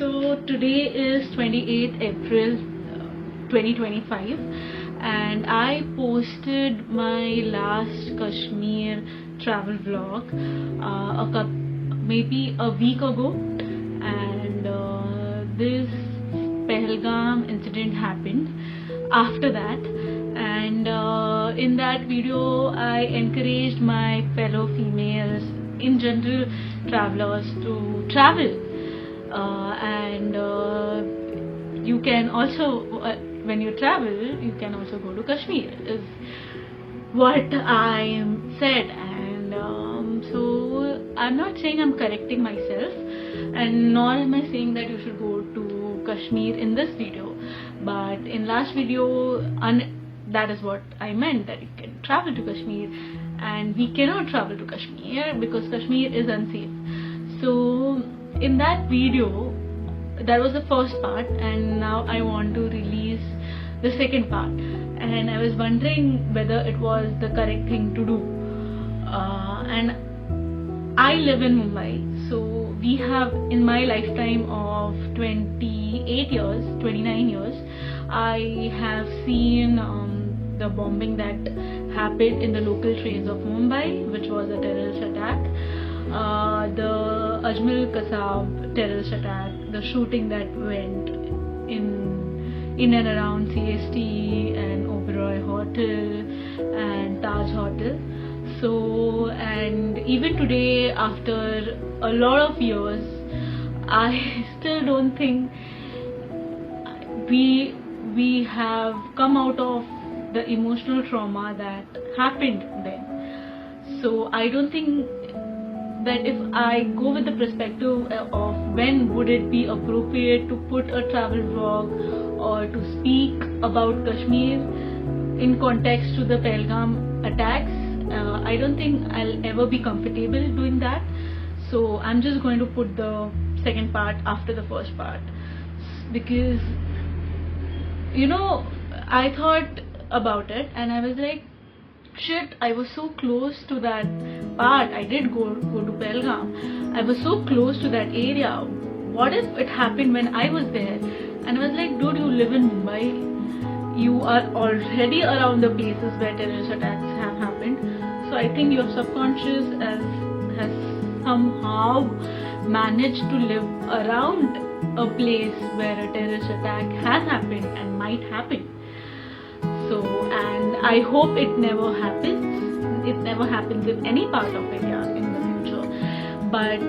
So today is 28th April 2025 and I posted my last Kashmir travel vlog maybe a week ago, and this Pahalgam incident happened after that. And in that video I encouraged my fellow females, in general travelers, to travel, and you can also when you travel you can also go to Kashmir, is what I said. And so I'm not saying I'm correcting myself, and nor am I saying that you should go to Kashmir in this video, but in last video that is what I meant, that you can travel to Kashmir, and we cannot travel to Kashmir because Kashmir is unsafe. So in that video, that was the first part, and now I want to release the second part, and I was wondering whether it was the correct thing to do. And I live in Mumbai, so we have, in my lifetime of 29 years, I have seen the bombing that happened in the local trains of Mumbai, which was a terrorist attack, the Ajmal Kasab terrorist attack, the shooting that went in and around CST and Oberoi Hotel and Taj Hotel. So, and even today, after a lot of years, I still don't think we have come out of the emotional trauma that happened then. So I don't think that if I go with the perspective of when would it be appropriate to put a travel vlog or to speak about Kashmir in context to the Pahalgam attacks, I don't think I'll ever be comfortable doing that. So I'm just going to put the second part after the first part, because I thought about it and I was like, shit, I was so close to that part. I did go to Pahalgam. I was so close to that area. What if it happened when I was there? And I was like, dude, you live in Mumbai. You are already around the places where terrorist attacks have happened. So I think your subconscious has somehow managed to live around a place where a terrorist attack has happened and might happen. So, and I hope it never happens. It never happens in any part of India in the future. But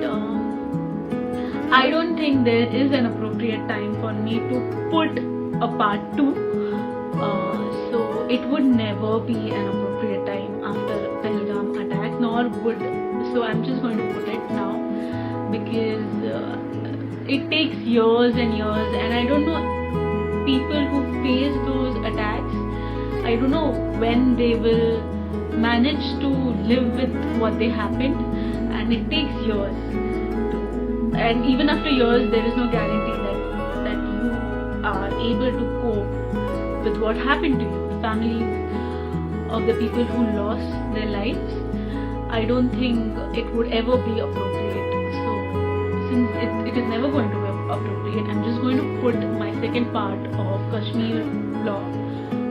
I don't think there is an appropriate time for me to put a part 2. So it would never be an appropriate time after Pahalgam attack, nor would. So I'm just going to put it now, because it takes years and years, and I don't know people who face those attacks. I don't know when they will manage to live with what they happened, and it takes years. And even after years, there is no guarantee that you are able to cope with what happened to you. Families of the people who lost their lives, I don't think it would ever be appropriate. So since it is never going to be appropriate, I'm just going to put my second part of Kashmir vlog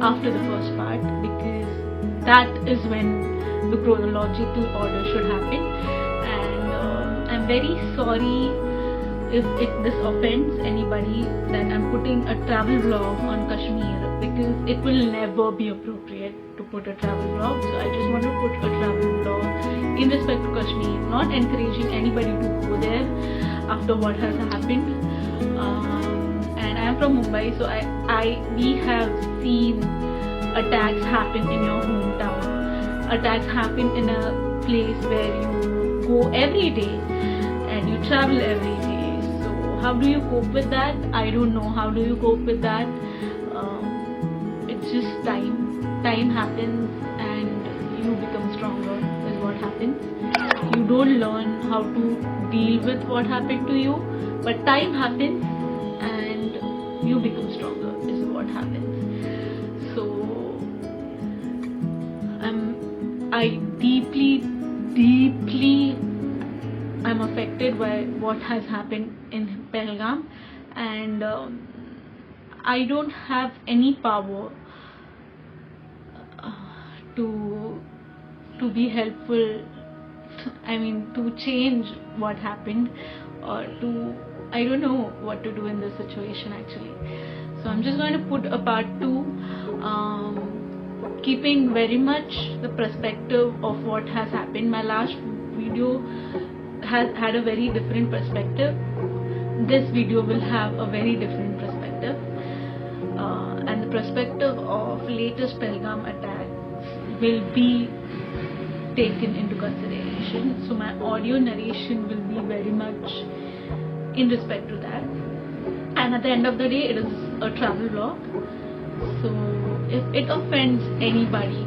after the first part, because that is when the chronological order should happen. And I'm very sorry if this offends anybody that I'm putting a travel vlog on Kashmir, because it will never be appropriate to put a travel vlog. So I just want to put a travel vlog in respect to Kashmir, not encouraging anybody to go there after what has happened. And I am from Mumbai, so we have seen attacks happen in your hometown. Attacks happen in a place where you go every day and you travel every day. So how do you cope with that? I don't know. How do you cope with that? It's just time. Time happens and you become stronger is what happens. You don't learn how to deal with what happened to you, but time happens and you become stronger is what happens. So I deeply I'm affected by what has happened in Pahalgam, and I don't have any power to be helpful. I mean, to change what happened, or to, I don't know what to do in this situation actually. So I'm just going to put a part 2, keeping very much the perspective of what has happened. My last video has had a very different perspective. This video will have a very different perspective, and the perspective of latest Pahalgam attack will be taken into consideration. So my audio narration will be very much in respect to that. And at the end of the day, it is a travel vlog. So if it offends anybody,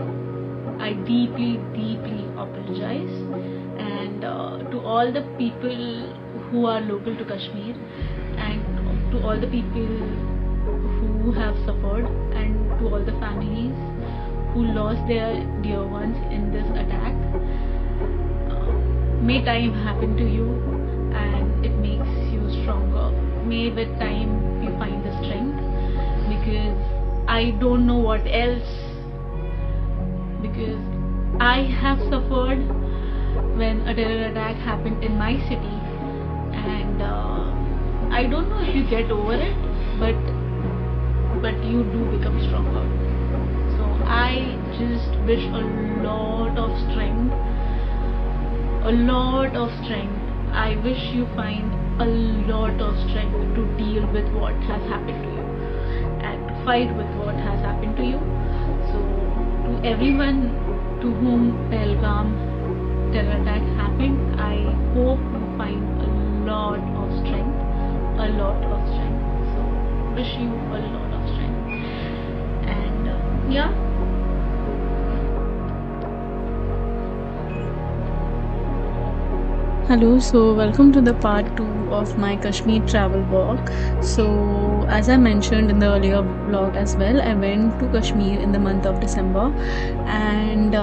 I deeply, deeply apologize. And to all the people who are local to Kashmir, and to all the people who have suffered, and to all the families who lost their dear ones in this attack, may time happen to you and it makes you stronger. May with time you find the strength, because I don't know what else, because I have suffered when a terror attack happened in my city, and I don't know if you get over it, but you do become stronger. So I just wish a lot of strength, a lot of strength. I wish you find a lot of strength to deal with what has happened to you and to fight with what has happened to you. So to everyone to whom Pahalgam terror attack happened, I hope you find a lot of strength, a lot of strength. So wish you a lot of strength. And yeah. Hello, so welcome to the part 2 of my Kashmir travel vlog. So, as I mentioned in the earlier vlog as well, I went to Kashmir in the month of December, and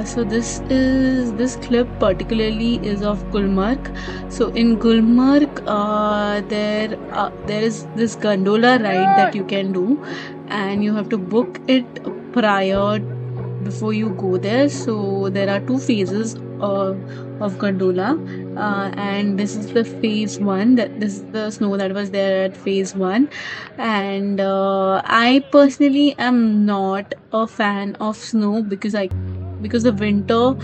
so this clip particularly is of Gulmarg. So in Gulmarg, there is this gondola ride that you can do, and you have to book it prior before you go there. So there are 2 phases of gondola, and this is the phase 1. This is the snow that was there at phase 1, and I personally am not a fan of snow because the winter,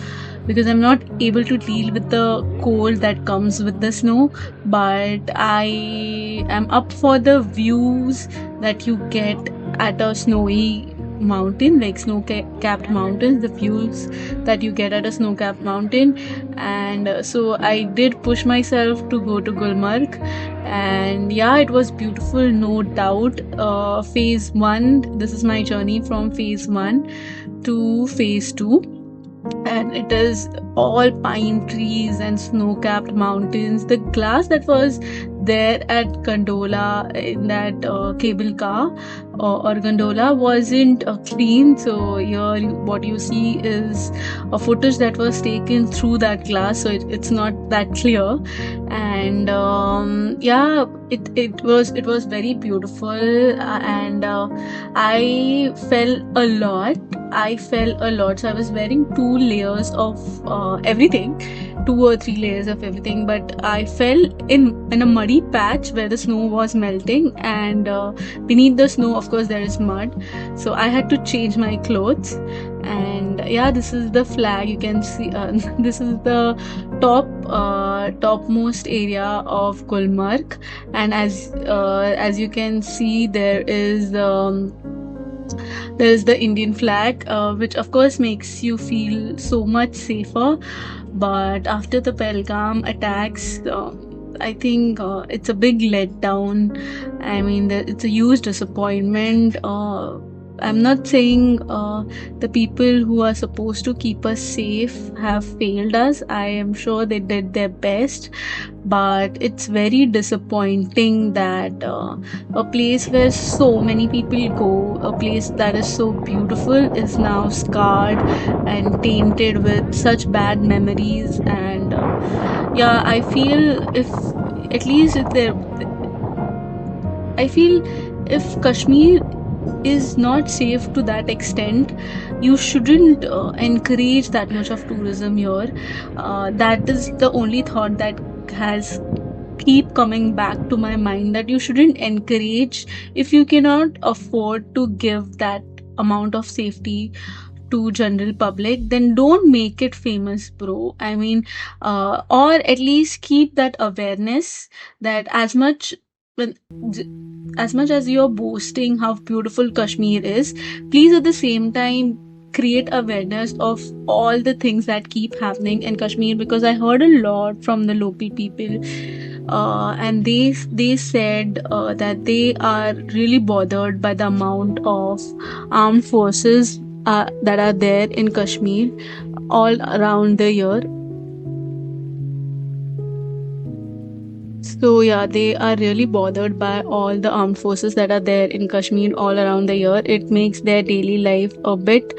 because I'm not able to deal with the cold that comes with the snow, but I am up for the views that you get at a snowy mountain, like snow-capped mountains, the views that you get at a snow-capped mountain. And so I did push myself to go to Gulmarg, and yeah, it was beautiful, no doubt. Phase 1, this is my journey from phase 1 to phase 2, and it is all pine trees and snow-capped mountains. The glass that was there at gondola, in that cable car or gondola, wasn't clean. So here what you see is a footage that was taken through that glass, so it's not that clear. And yeah, it was very beautiful, and I fell a lot. So I was wearing 2 layers of everything, 2 or 3 layers of everything, but I fell in a muddy patch where the snow was melting, and beneath the snow, of course, there is mud. So I had to change my clothes. And yeah, this is the flag you can see. This is the topmost area of Gulmarg, and as you can see, there is the Indian flag, which of course makes you feel so much safer. But after the Pahalgam attacks, I think it's a big letdown. I mean, it's a huge disappointment. I'm not saying the people who are supposed to keep us safe have failed us. I am sure they did their best, but it's very disappointing that a place where so many people go, a place that is so beautiful, is now scarred and tainted with such bad memories. And yeah, I feel if at least if there, I feel if Kashmir is not safe to that extent, you shouldn't encourage that much of tourism here. That is the only thought that has keep coming back to my mind, that you shouldn't encourage if you cannot afford to give that amount of safety to general public, then don't make it famous, bro. I mean, or at least keep that awareness, that when as much as you're boasting how beautiful Kashmir is, please at the same time create awareness of all the things that keep happening in Kashmir, because I heard a lot from the local people, and they said that they are really bothered by the amount of armed forces that are there in Kashmir all around the year. So yeah, they are really bothered by all the armed forces that are there in Kashmir all around the year. It makes their daily life a bit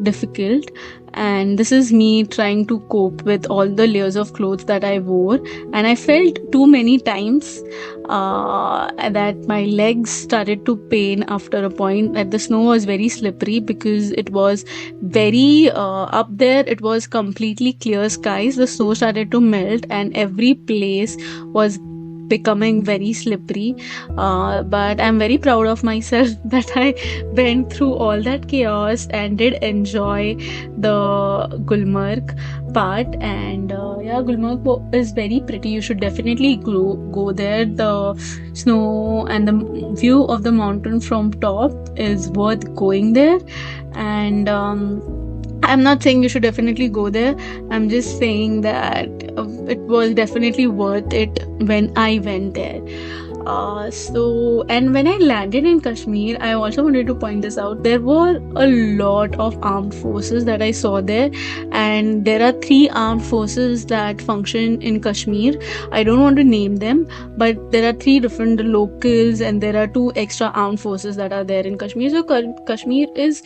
difficult. And this is me trying to cope with all the layers of clothes that I wore. And I felt too many times that my legs started to pain after a point. That the snow was very slippery because it was very up there. It was completely clear skies. The snow started to melt, and every place was becoming very slippery, but I'm very proud of myself that I went through all that chaos and did enjoy the Gulmarg part. And yeah, Gulmarg is very pretty. You should definitely go there. The snow and the view of the mountain from top is worth going there. And I'm not saying you should definitely go there. I'm just saying that it was definitely worth it when I went there. And when I landed in Kashmir, I also wanted to point this out. There were a lot of armed forces that I saw there, and there are 3 armed forces that function in Kashmir. I don't want to name them, but there are 3 different locals, and there are 2 extra armed forces that are there in Kashmir. So Kashmir is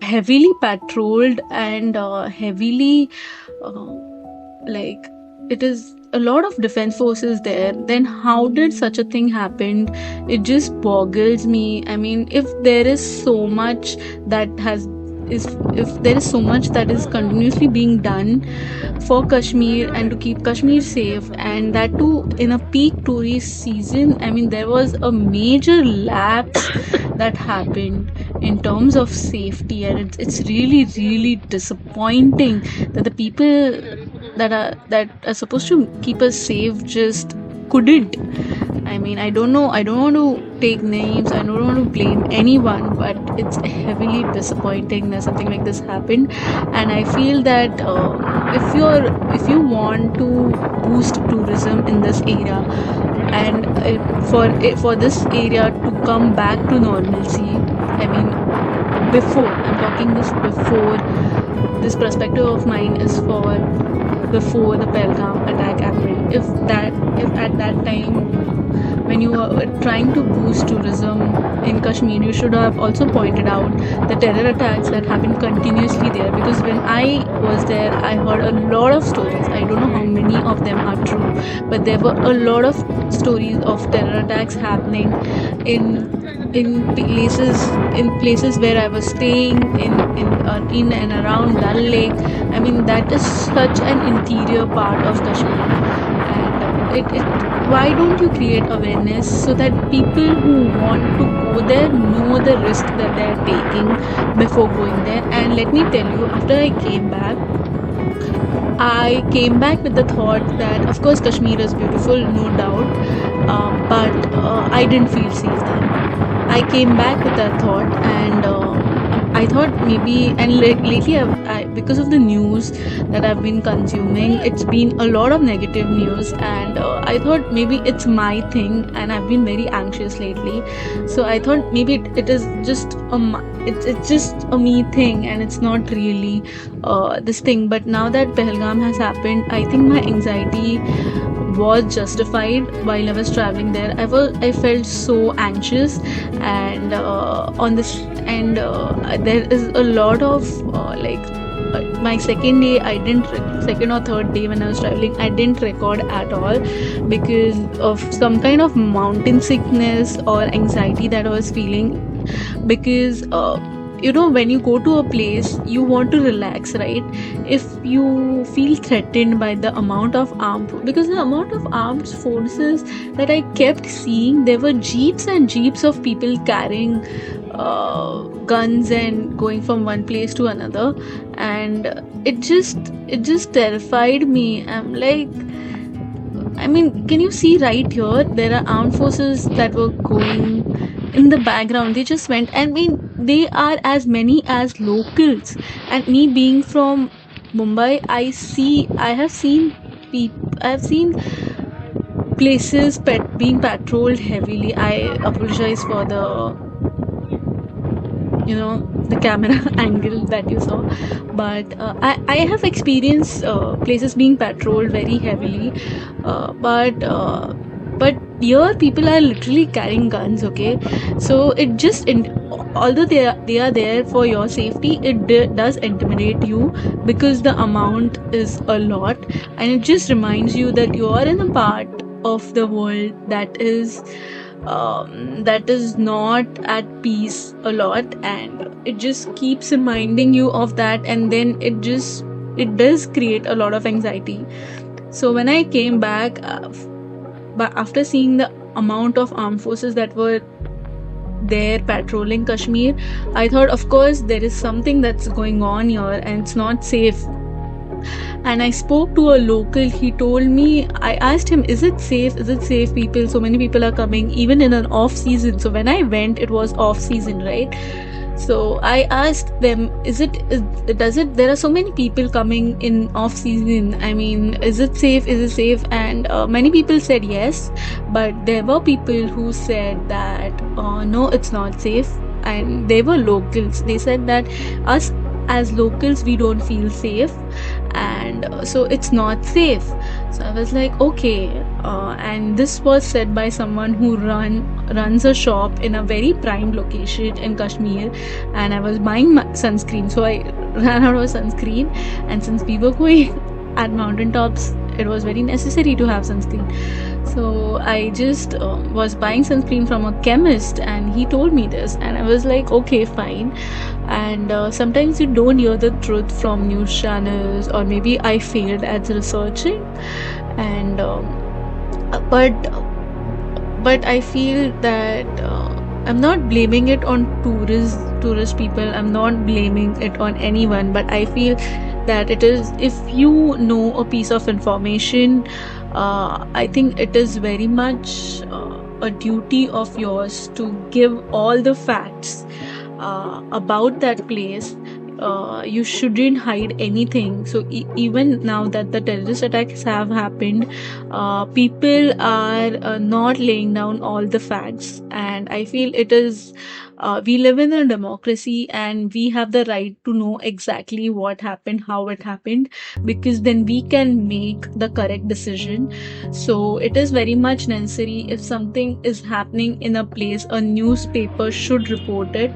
heavily patrolled and heavily uh, like it is a lot of defense forces there. Then how did such a thing happen? It just boggles me. I mean, if there is so much that has is if there is so much that is continuously being done for Kashmir and to keep Kashmir safe, and that too in a peak tourist season, I mean, there was a major lapse that happened in terms of safety, and it's really really disappointing that the people that are supposed to keep us safe just couldn't. I mean, I don't know, I don't want to take names, I don't want to blame anyone, but it's heavily disappointing that something like this happened. And I feel that if you want to boost tourism in this area, and for this area to come back to normalcy, I mean, before I'm talking this before, this perspective of mine is for before the Pelgam attack happened. If at that time, when you were trying to boost tourism in Kashmir, you should have also pointed out the terror attacks that happened continuously there. Because when I was there, I heard a lot of stories. I don't know how many of them are true, but there were a lot of stories of terror attacks happening in places where I was staying in and around Dal Lake. I mean, that is such an interior part of Kashmir, and why don't you create awareness so that people who want to go there know the risk that they are taking before going there? And let me tell you, after I came back with the thought that, of course, Kashmir is beautiful, no doubt, but I didn't feel safe there. I came back with that thought, and I thought maybe, and lately, because of the news that I've been consuming, it's been a lot of negative news, and I thought maybe it's my thing, and I've been very anxious lately. So I thought maybe it is just it's just a me thing, and it's not really this thing. But now that Pahalgam has happened, I think my anxiety was justified while I was traveling there. I felt so anxious, and on this and there is a lot of my second day, second or third day when I was traveling, I didn't record at all because of some kind of mountain sickness or anxiety that I was feeling. Because when you go to a place, you want to relax, right? If you feel threatened by the amount of because the amount of armed forces that I kept seeing, there were jeeps and jeeps of people carrying guns and going from one place to another, and it just terrified me. I'm like, I mean, can you see right here? There are armed forces that were going in the background. They just went. I mean, they are as many as locals. And me being from Mumbai, I have seen places being patrolled heavily. I apologize for the camera angle that you saw, but I have experienced places being patrolled very heavily, but here people are literally carrying guns. Okay, so although they are there for your safety, it does intimidate you because the amount is a lot, and it just reminds you that you are in a part of the world that is not at peace a lot, and it just keeps reminding you of that, and then it does create a lot of anxiety. So when I came back, but after seeing the amount of armed forces that were there patrolling Kashmir, I thought, of course there is something that's going on here and it's not safe. And I spoke to a local. He told me, I asked him, is it safe? Is it safe? So many people are coming, even in an off season. So when I went, it was off season, right? So I asked them, there are so many people coming in off season. I mean, is it safe? Is it safe? And many people said yes, but there were people who said that, no, it's not safe. And they were locals. They said that us as locals, we don't feel safe, and so it's not safe. So I was like, okay. And this was said by someone who runs a shop in a very prime location in Kashmir, and I was buying my sunscreen, so I ran out of sunscreen. And since we were going at mountaintops, it was very necessary to have sunscreen. So I just was buying sunscreen from a chemist, and he told me this, and I was like, okay, fine. And sometimes you don't hear the truth from news channels, or maybe I failed at researching, and but I feel that I'm not blaming it on tourist people. I'm not blaming it on anyone, but I feel that it is, if you know a piece of information, I think it is very much a duty of yours to give all the facts about that place. You shouldn't hide anything. So even now that the terrorist attacks have happened, people are not laying down all the facts, and I feel it is, we live in a democracy, and we have the right to know exactly what happened, how it happened, because then we can make the correct decision. So it is very much necessary, if something is happening in a place, a newspaper should report it,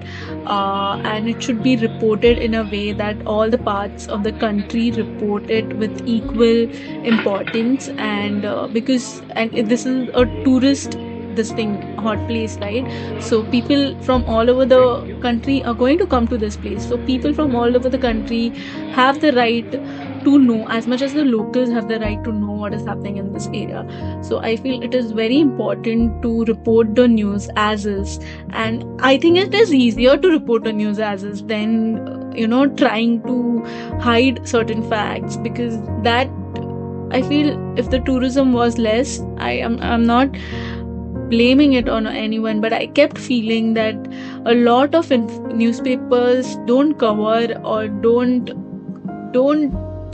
and it should be reported in a way that all the parts of the country report it with equal importance. And this is a tourist hot place, right? So people from all over the country are going to come to this place. So people from all over the country have the right to know, as much as the locals have the right to know what is happening in this area. So I feel it is very important to report the news as is, and I think it is easier to report the news as is than trying to hide certain facts, because that, I feel, if the tourism was less, I'm not blaming it on anyone, but I kept feeling that a lot of newspapers don't cover or don't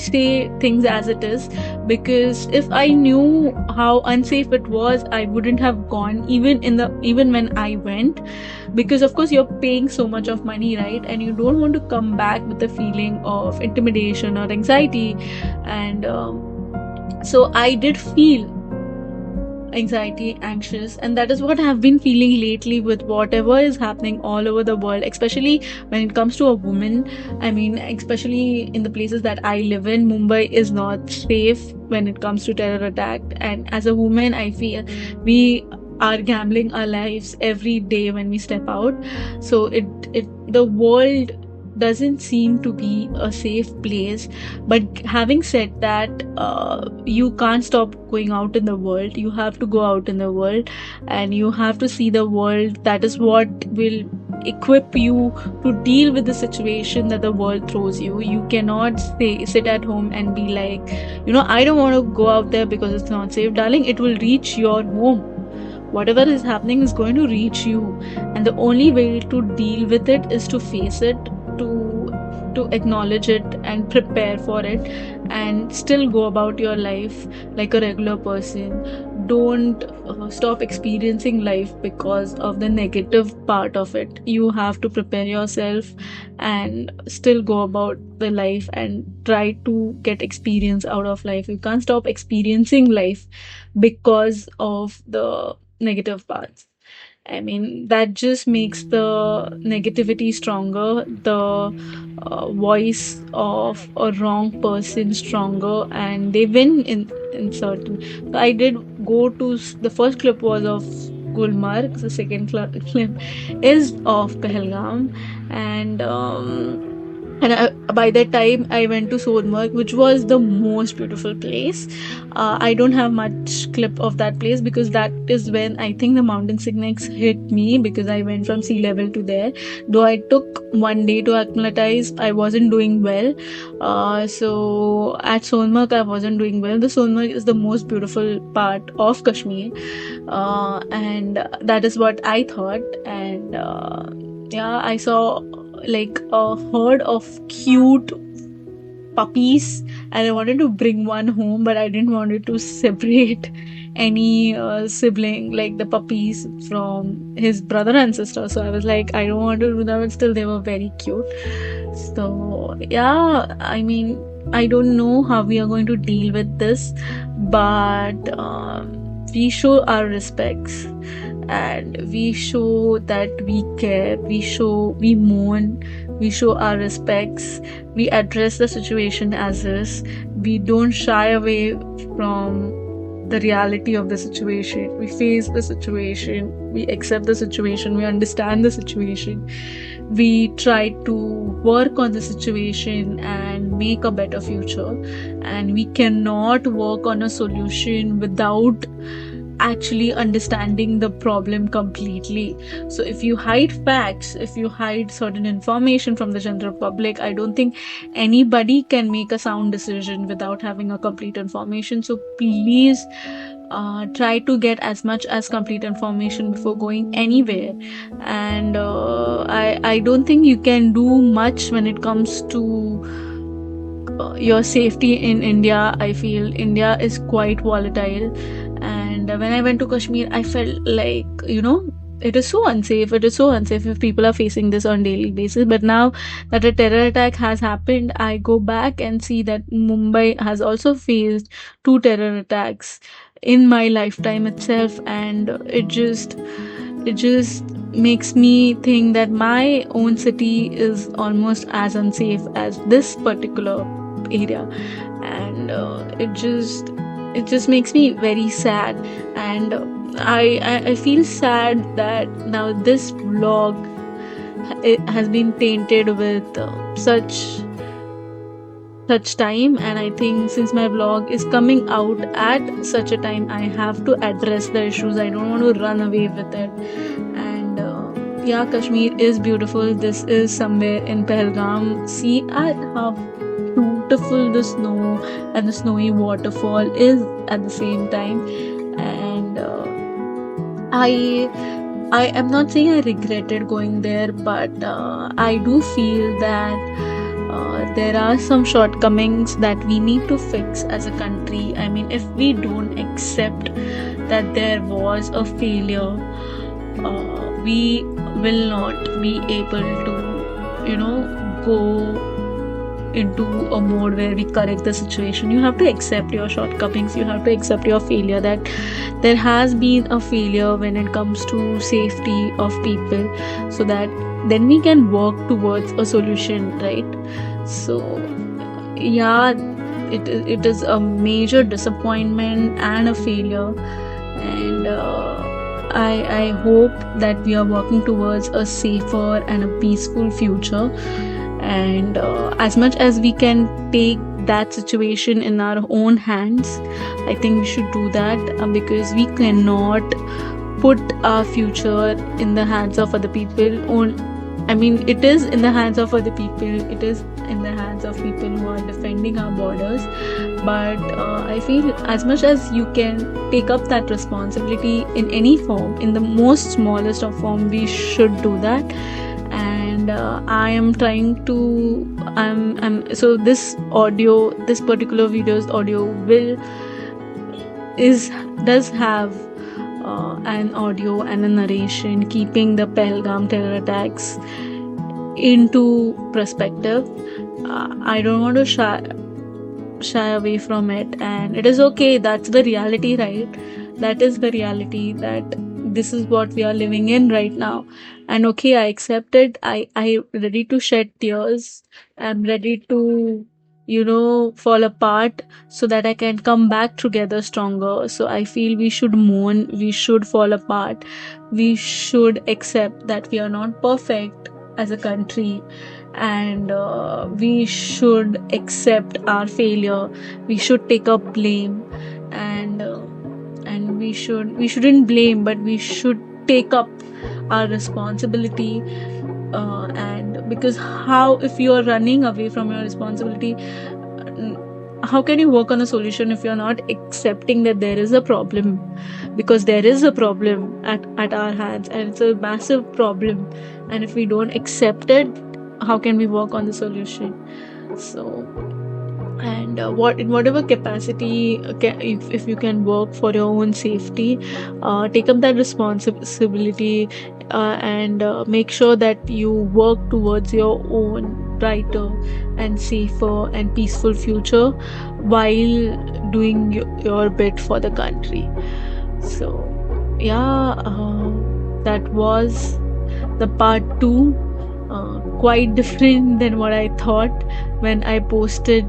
say things as it is, because if I knew how unsafe it was, I wouldn't have gone even when I went, because of course you're paying so much of money, right? And you don't want to come back with a feeling of intimidation or anxiety. And so I did feel anxiety, anxious, and that is what I've been feeling lately with whatever is happening all over the world, especially when it comes to a woman. I mean, especially in the places that I live in, Mumbai is not safe when it comes to terror attack. And as a woman, I feel we are gambling our lives every day when we step out. So it the world doesn't seem to be a safe place. But having said that, you can't stop going out in the world. You have to go out in the world, and you have to see the world. That is what will equip you to deal with the situation that the world throws you. You cannot sit at home and be like, I don't want to go out there because it's not safe. Darling, it will reach your home. Whatever is happening is going to reach you, and the only way to deal with it is to face it, to acknowledge it and prepare for it, and still go about your life like a regular person. Don't stop experiencing life because of the negative part of it. You have to prepare yourself and still go about the life and try to get experience out of life. You can't stop experiencing life because of the negative parts. I mean, that just makes the negativity stronger, the voice of a wrong person stronger, and they win in certain. So I did go to the first clip was of Gulmarg, the second clip is of Pahalgam, and by that time I went to Sonmarg, which was the most beautiful place. I don't have much clip of that place because that is when I think the mountain sickness hit me, because I went from sea level to there. Though I took 1 day to acclimatize, I wasn't doing well. So at Sonmarg, I wasn't doing well. The Sonmarg is the most beautiful part of Kashmir, and that is what I thought. And yeah, I saw like a herd of cute puppies, and I wanted to bring one home, but I didn't want it to separate any sibling, like the puppies from his brother and sister. So I was like, I don't want to do that, but still they were very cute. So yeah, I mean, I don't know how we are going to deal with this, but we show our respects, and we show that we care, we mourn, we show our respects, we address the situation as is, we don't shy away from the reality of the situation. We face the situation, we accept the situation, we understand the situation, we try to work on the situation and make a better future. And we cannot work on a solution without actually understanding the problem completely. So if you hide facts, if you hide certain information from the general public, I don't think anybody can make a sound decision without having a complete information. So please try to get as much as complete information before going anywhere. And I don't think you can do much when it comes to your safety in India. I feel India is quite volatile, and when I went to Kashmir, I felt like, it is so unsafe. It is so unsafe if people are facing this on daily basis. But now that a terror attack has happened, I go back and see that Mumbai has also faced 2 terror attacks in my lifetime itself, and it just makes me think that my own city is almost as unsafe as this particular area. And it just makes me very sad. And I feel sad that now this vlog it has been tainted with such time. And I think since my vlog is coming out at such a time, I have to address the issues. I don't want to run away with it. And yeah, Kashmir is beautiful. This is somewhere in Pahalgam. See at how beautiful the snow and the snowy waterfall is at the same time. And I am not saying I regretted going there, but I do feel that there are some shortcomings that we need to fix as a country. I mean, if we don't accept that there was a failure, we will not be able to, go into a mode where we correct the situation. You have to accept your shortcomings, you have to accept your failure, that there has been a failure when it comes to safety of people, so that then we can work towards a solution, right? So yeah, it is a major disappointment and a failure, and I hope that we are working towards a safer and a peaceful future. And as much as we can take that situation in our own hands, I think we should do that, because we cannot put our future in the hands of other people. I mean, it is in the hands of other people, it is in the hands of people who are defending our borders. But I feel as much as you can take up that responsibility in any form, in the most smallest of form, we should do that. And I am trying to I'm so this particular video's audio will is does have an audio and a narration keeping the Pahalgam terror attacks into perspective. I don't want to shy away from it, and it is okay. That's the reality, right? That is the reality, that this is what we are living in right now. And okay, I accept it. I ready to shed tears. I'm ready to, fall apart, so that I can come back together stronger. So I feel we should mourn, we should fall apart, we should accept that we are not perfect as a country, and we should accept our failure. We should take up blame, and we shouldn't blame, but we should take up our responsibility. And because how, if you are running away from your responsibility, how can you work on a solution if you're not accepting that there is a problem? Because there is a problem at our hands, and it's a massive problem, and if we don't accept it, how can we work on the solution? So, and what in whatever capacity, if you can work for your own safety, take up that responsibility, and make sure that you work towards your own brighter and safer and peaceful future while doing your bit for the country. So yeah, that was the part 2, quite different than what I thought when I posted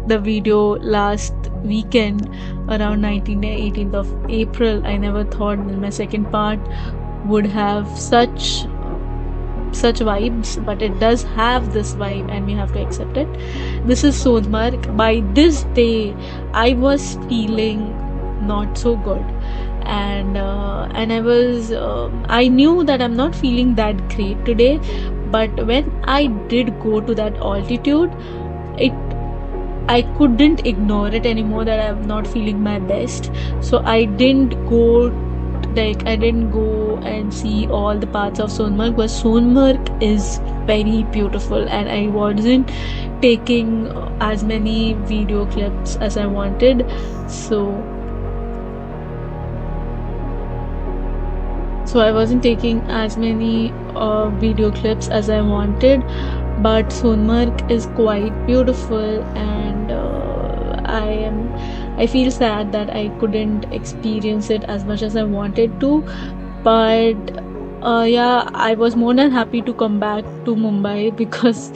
the video last weekend around 19th 18th of April. I never thought that my second part would have such vibes, but it does have this vibe, and we have to accept it. This is Sonmarg. By this day, I was feeling not so good, and I knew that I'm not feeling that great today. But when I did go to that altitude, I couldn't ignore it anymore, that I'm not feeling my best. So I didn't go and see all the parts of Sonmarg, but Sonmarg is very beautiful, and I wasn't taking as many video clips as I wanted. So I wasn't taking as many video clips as I wanted, but Sonmarg is quite beautiful, and I feel sad that I couldn't experience it as much as I wanted to. But yeah, I was more than happy to come back to Mumbai because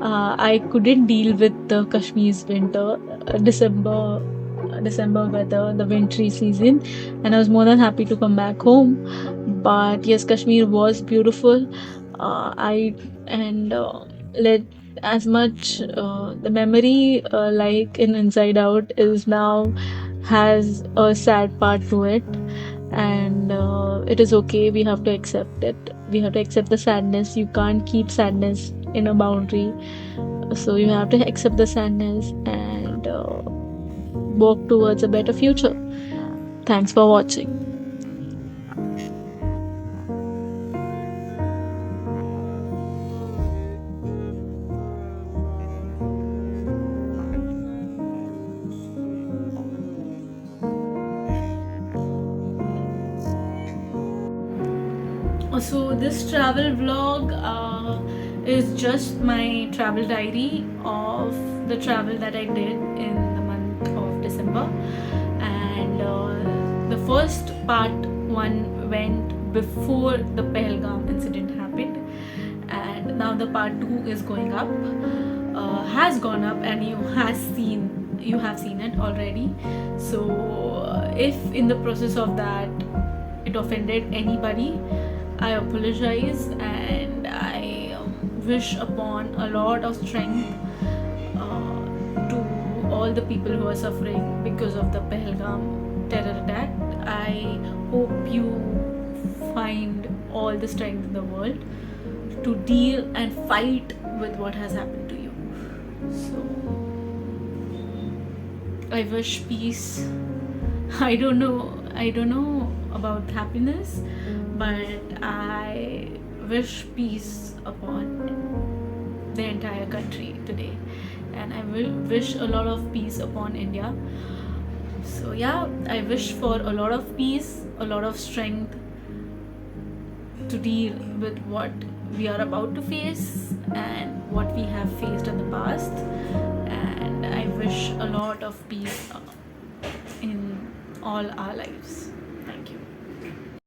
I couldn't deal with the Kashmir's winter, December weather, the wintry season, and I was more than happy to come back home. But yes, Kashmir was beautiful. I and let as much the memory, like in Inside Out, is now has a sad part to it, and it is okay. We have to accept it. We have to accept the sadness. You can't keep sadness in a boundary, so you have to accept the sadness and work towards a better future. Thanks for watching. So this travel vlog is just my travel diary of the travel that I did in the month of December. And the first part one went before the Pahalgam incident happened, and now the part 2 is going up, has gone up, and you have seen it already. So if in the process of that it offended anybody, I apologize, and I wish upon a lot of strength to all the people who are suffering because of the Pahalgam terror attack. I hope you find all the strength in the world to deal and fight with what has happened to you. So I wish peace. I don't know about happiness, but I wish peace upon the entire country today, and I will wish a lot of peace upon India. So yeah, I wish for a lot of peace, a lot of strength to deal with what we are about to face and what we have faced in the past. And I wish a lot of peace in all our lives.